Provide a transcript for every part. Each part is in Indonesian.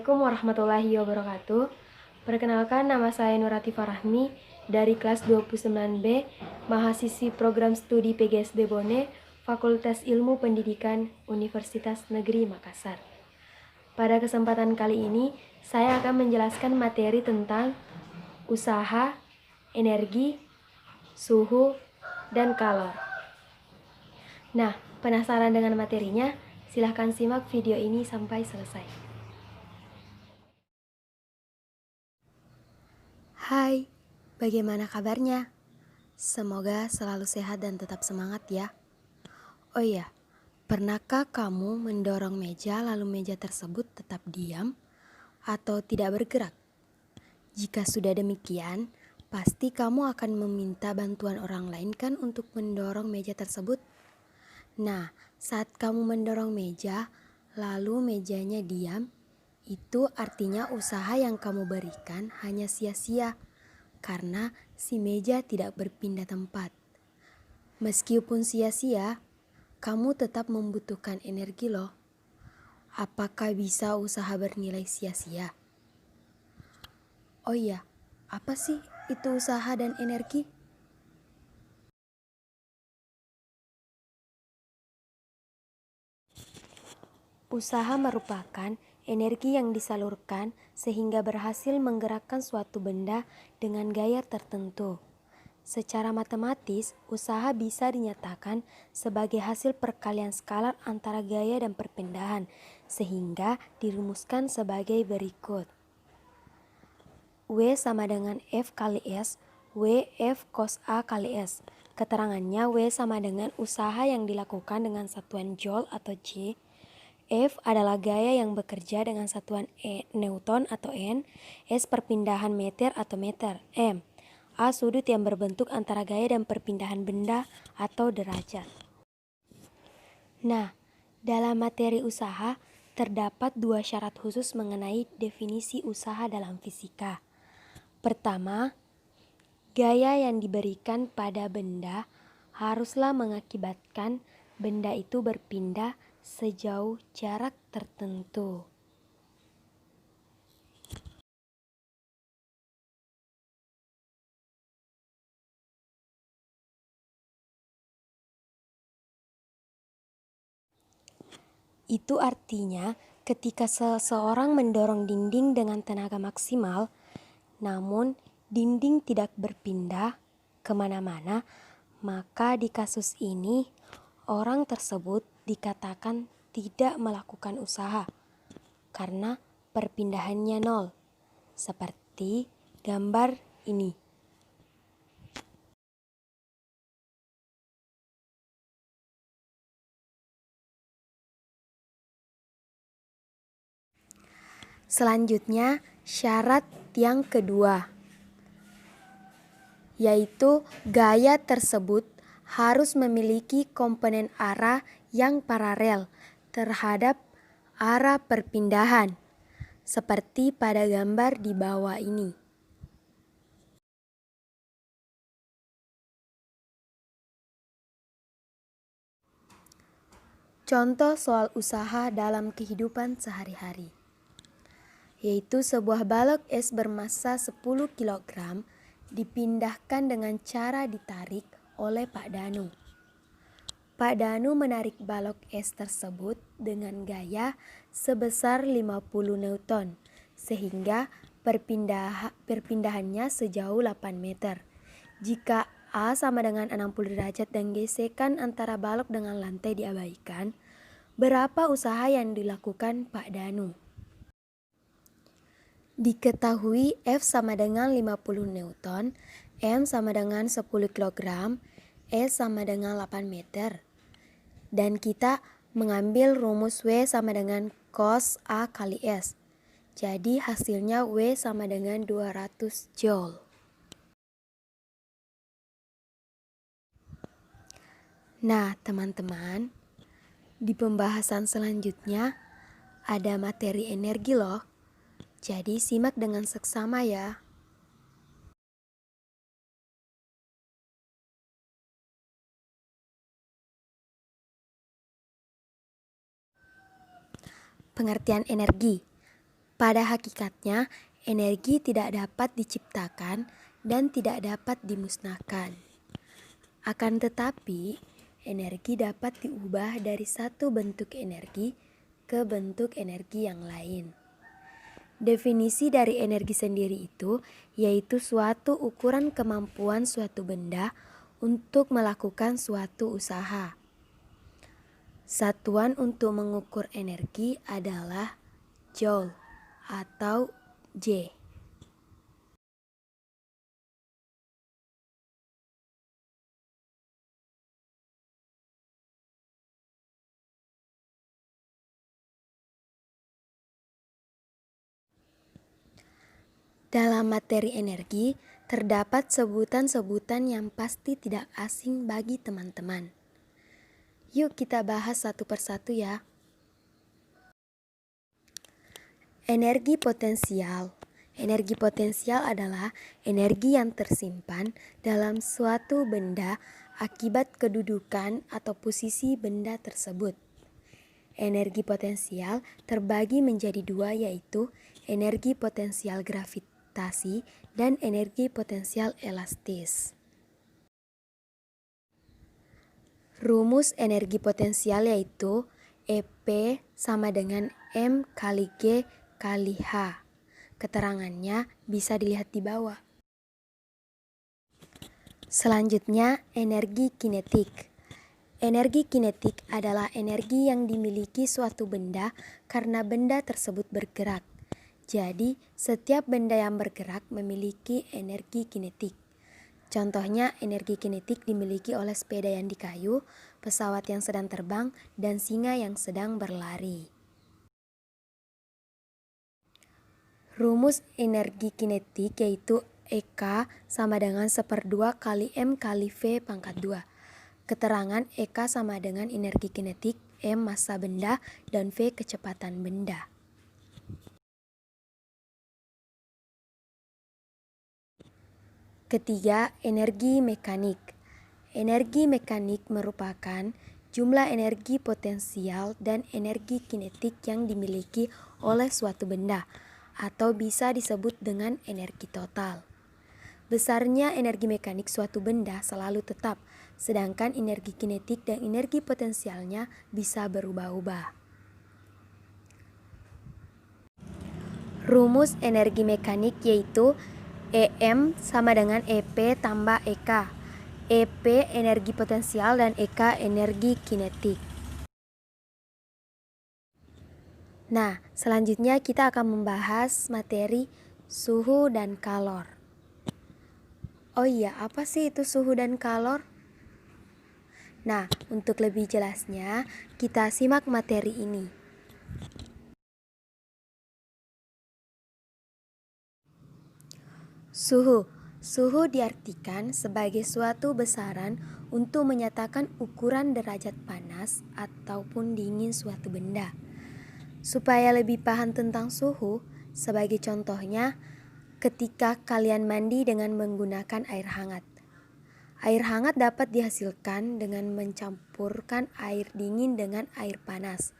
Assalamualaikum warahmatullahi wabarakatuh. Perkenalkan, nama saya Nurati Farahmi dari kelas 29B, mahasiswi program studi PGSD Bone, Fakultas Ilmu Pendidikan Universitas Negeri Makassar. Pada kesempatan kali ini, saya akan menjelaskan materi tentang usaha, energi, suhu, dan kalor. Nah, penasaran dengan materinya? Silahkan simak video ini sampai selesai. Hai, bagaimana kabarnya? Semoga selalu sehat dan tetap semangat ya. Oh iya, pernahkah kamu mendorong meja lalu meja tersebut tetap diam atau tidak bergerak? Jika sudah demikian, pasti kamu akan meminta bantuan orang lain kan untuk mendorong meja tersebut? Nah, saat kamu mendorong meja, lalu mejanya diam, itu artinya usaha yang kamu berikan hanya sia-sia karena si meja tidak berpindah tempat. Meskipun sia-sia, kamu tetap membutuhkan energi loh. Apakah bisa usaha bernilai sia-sia? Oh iya, apa sih itu usaha dan energi? Usaha merupakan energi yang disalurkan sehingga berhasil menggerakkan suatu benda dengan gaya tertentu. Secara matematis, usaha bisa dinyatakan sebagai hasil perkalian skalar antara gaya dan perpindahan, sehingga dirumuskan sebagai berikut. W sama dengan F kali S, W F cos A kali S. Keterangannya, W sama dengan usaha yang dilakukan dengan satuan Joule atau J. F adalah gaya yang bekerja dengan satuan Newton atau N, S perpindahan meter atau meter, M. A sudut yang berbentuk antara gaya dan perpindahan benda atau derajat. Nah, dalam materi usaha, terdapat dua syarat khusus mengenai definisi usaha dalam fisika. Pertama, gaya yang diberikan pada benda haruslah mengakibatkan benda itu berpindah sejauh jarak tertentu. Itu artinya ketika seseorang mendorong dinding dengan tenaga maksimal, namun dinding tidak berpindah kemana-mana, maka di kasus ini orang tersebut dikatakan tidak melakukan usaha karena perpindahannya nol, seperti gambar ini. Selanjutnya, syarat yang kedua, yaitu gaya tersebut harus memiliki komponen arah yang paralel terhadap arah perpindahan, seperti pada gambar di bawah ini. Contoh soal usaha dalam kehidupan sehari-hari, yaitu sebuah balok es bermassa 10 kg dipindahkan dengan cara ditarik oleh Pak Danu. Pak Danu menarik balok es tersebut dengan gaya sebesar 50 Newton, sehingga perpindahannya sejauh 8 meter. Jika A sama dengan 60 derajat dan gesekan antara balok dengan lantai diabaikan, berapa usaha yang dilakukan Pak Danu? Diketahui F sama dengan 50 Newton, M sama dengan 10 kg, S sama dengan 8 meter. Dan kita mengambil rumus W sama dengan cos A kali S. Jadi hasilnya W sama dengan 200 Joule. Nah teman-teman, di pembahasan selanjutnya ada materi energi loh. Jadi simak dengan seksama ya. Pengertian energi. Pada hakikatnya, energi tidak dapat diciptakan dan tidak dapat dimusnahkan. Akan tetapi, energi dapat diubah dari satu bentuk energi ke bentuk energi yang lain. Definisi dari energi sendiri itu yaitu suatu ukuran kemampuan suatu benda untuk melakukan suatu usaha. Satuan untuk mengukur energi adalah joule atau J. Dalam materi energi, terdapat sebutan-sebutan yang pasti tidak asing bagi teman-teman. Yuk kita bahas satu persatu ya. Energi potensial. Energi potensial adalah energi yang tersimpan dalam suatu benda akibat kedudukan atau posisi benda tersebut. Energi potensial terbagi menjadi dua, yaitu energi potensial gravitasi dan energi potensial elastis. Rumus energi potensial yaitu EP sama dengan M kali G kali H. Keterangannya bisa dilihat di bawah. Selanjutnya, energi kinetik. Energi kinetik adalah energi yang dimiliki suatu benda karena benda tersebut bergerak. Jadi, setiap benda yang bergerak memiliki energi kinetik. Contohnya, energi kinetik dimiliki oleh sepeda yang di kayu, pesawat yang sedang terbang, dan singa yang sedang berlari. Rumus energi kinetik yaitu EK sama dengan 1/2 kali M kali V pangkat 2. Keterangan EK sama dengan energi kinetik, M massa benda, dan V kecepatan benda. Ketiga, energi mekanik. Energi mekanik merupakan jumlah energi potensial dan energi kinetik yang dimiliki oleh suatu benda, atau bisa disebut dengan energi total. Besarnya energi mekanik suatu benda selalu tetap, sedangkan energi kinetik dan energi potensialnya bisa berubah-ubah. Rumus energi mekanik yaitu EM sama dengan EP tambah EK. EP energi potensial dan EK energi kinetik. Nah, selanjutnya kita akan membahas materi suhu dan kalor. Oh iya, apa sih itu suhu dan kalor? Nah, untuk lebih jelasnya, kita simak materi ini. Suhu. Suhu diartikan sebagai suatu besaran untuk menyatakan ukuran derajat panas ataupun dingin suatu benda. Supaya lebih paham tentang suhu, sebagai contohnya, ketika kalian mandi dengan menggunakan air hangat. Air hangat dapat dihasilkan dengan mencampurkan air dingin dengan air panas.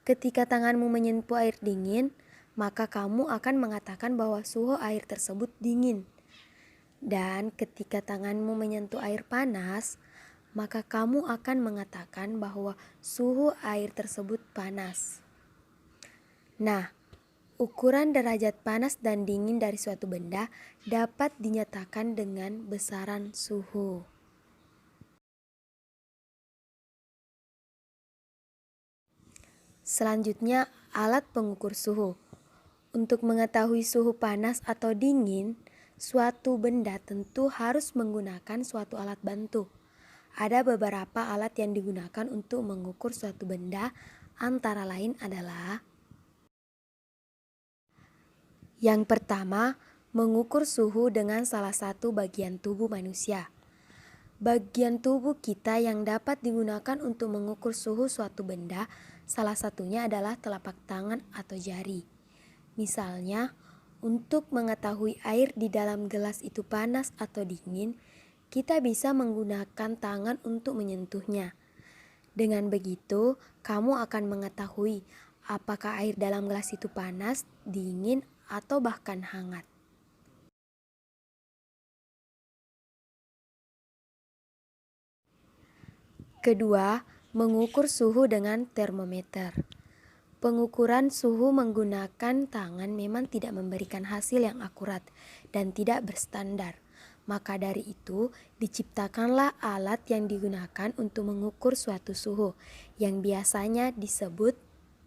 Ketika tanganmu menyentuh air dingin, maka kamu akan mengatakan bahwa suhu air tersebut dingin. Dan ketika tanganmu menyentuh air panas, maka kamu akan mengatakan bahwa suhu air tersebut panas. Nah, ukuran derajat panas dan dingin dari suatu benda dapat dinyatakan dengan besaran suhu. Selanjutnya, alat pengukur suhu. Untuk mengetahui suhu panas atau dingin, suatu benda tentu harus menggunakan suatu alat bantu. Ada beberapa alat yang digunakan untuk mengukur suatu benda, antara lain adalah: yang pertama, mengukur suhu dengan salah satu bagian tubuh manusia. Bagian tubuh kita yang dapat digunakan untuk mengukur suhu suatu benda, salah satunya adalah telapak tangan atau jari. Misalnya, untuk mengetahui air di dalam gelas itu panas atau dingin, kita bisa menggunakan tangan untuk menyentuhnya. Dengan begitu, kamu akan mengetahui apakah air dalam gelas itu panas, dingin, atau bahkan hangat. Kedua, mengukur suhu dengan termometer. Pengukuran suhu menggunakan tangan memang tidak memberikan hasil yang akurat dan tidak berstandar. Maka dari itu, diciptakanlah alat yang digunakan untuk mengukur suatu suhu, yang biasanya disebut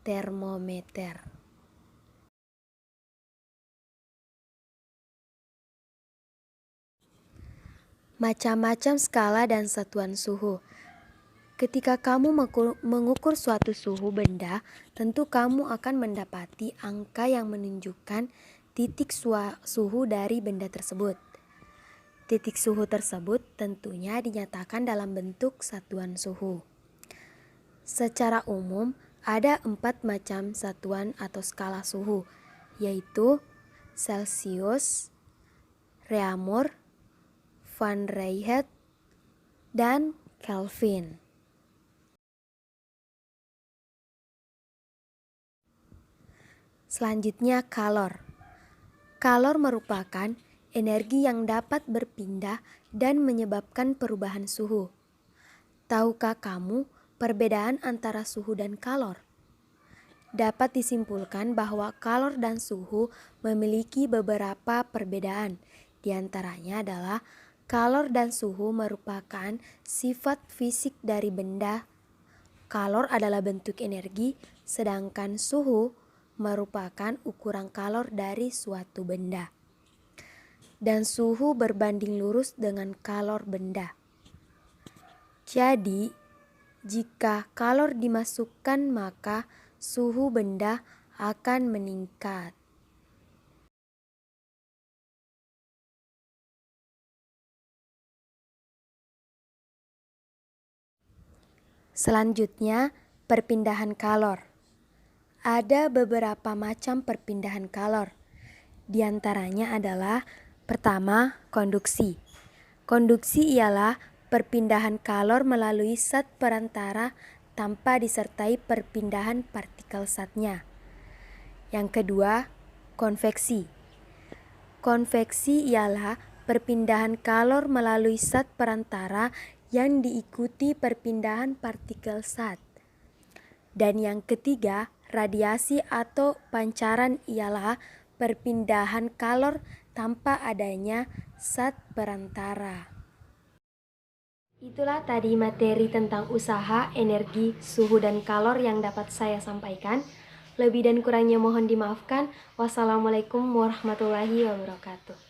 termometer. Macam-macam skala dan satuan suhu. Ketika kamu mengukur suatu suhu benda, tentu kamu akan mendapati angka yang menunjukkan titik suhu dari benda tersebut. Titik suhu tersebut tentunya dinyatakan dalam bentuk satuan suhu. Secara umum, ada 4 macam satuan atau skala suhu, yaitu Celsius, Reaumur, Fahrenheit, dan Kelvin. Selanjutnya, kalor. Kalor merupakan energi yang dapat berpindah dan menyebabkan perubahan suhu. Tahukah kamu perbedaan antara suhu dan kalor? Dapat disimpulkan bahwa kalor dan suhu memiliki beberapa perbedaan. Di antaranya adalah kalor dan suhu merupakan sifat fisik dari benda. Kalor adalah bentuk energi, sedangkan suhu merupakan ukuran kalor dari suatu benda. Dan suhu berbanding lurus dengan kalor benda. Jadi, jika kalor dimasukkan maka suhu benda akan meningkat. Selanjutnya, perpindahan kalor. Ada beberapa macam perpindahan kalor. Di antaranya adalah pertama, konduksi. Konduksi ialah perpindahan kalor melalui zat perantara tanpa disertai perpindahan partikel zatnya. Yang kedua, konveksi. Konveksi ialah perpindahan kalor melalui zat perantara yang diikuti perpindahan partikel zat. Dan yang ketiga, radiasi atau pancaran ialah perpindahan kalor tanpa adanya zat perantara. Itulah tadi materi tentang usaha, energi, suhu, dan kalor yang dapat saya sampaikan. Lebih dan kurangnya mohon dimaafkan. Wassalamualaikum warahmatullahi wabarakatuh.